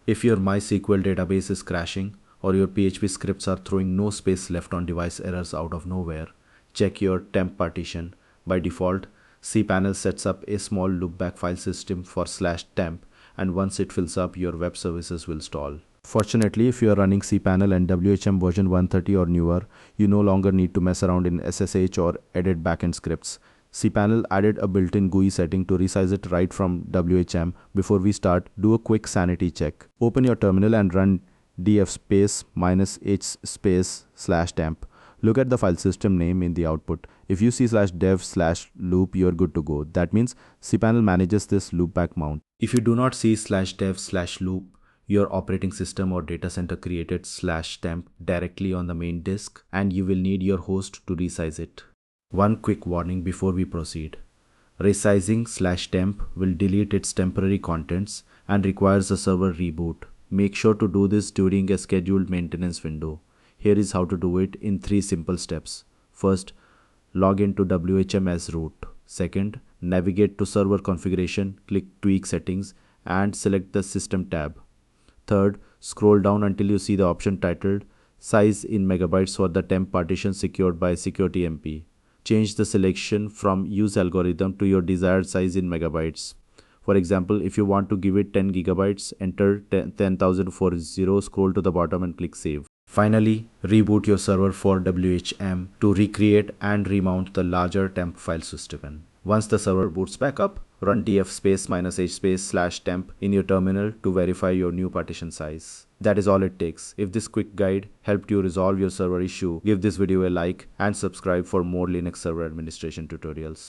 If your MySQL database is crashing or your PHP scripts are throwing no space left on device errors out of nowhere, check your temp partition. By default, cPanel sets up a small loopback file system for /temp, and once it fills up, your web services will stall. Fortunately, if you are running cPanel and WHM version 130 or newer, you no longer need to mess around in SSH or edit backend scripts. cPanel added a built-in GUI setting to resize it right from WHM. Before we start, do a quick sanity check. Open your terminal and run df space -h space /temp. Look at the file system name in the output. If you see /dev/loop, you're good to go. That means cPanel manages this loopback mount. If you do not see /dev/loop, your operating system or data center created /temp directly on the main disk, and you will need your host to resize it. One quick warning before we proceed. Resizing /temp will delete its temporary contents and requires a server reboot. Make sure to do this during a scheduled maintenance window. Here is how to do it in 3 simple steps. First, log into WHM as root. Second, navigate to server configuration, click tweak settings and select the system tab. Third, scroll down until you see the option titled size in megabytes for the temp partition secured by security MP. Change the selection from use algorithm to your desired size in megabytes. For example, if you want to give it 10 gigabytes, enter 10,040, scroll to the bottom and click save. Finally, reboot your server for WHM to recreate and remount the larger temp file system. Once the server boots back up, run df space -h space /temp in your terminal to verify your new partition size. That is all it takes. If this quick guide helped you resolve your server issue, give this video a like and subscribe for more Linux server administration tutorials.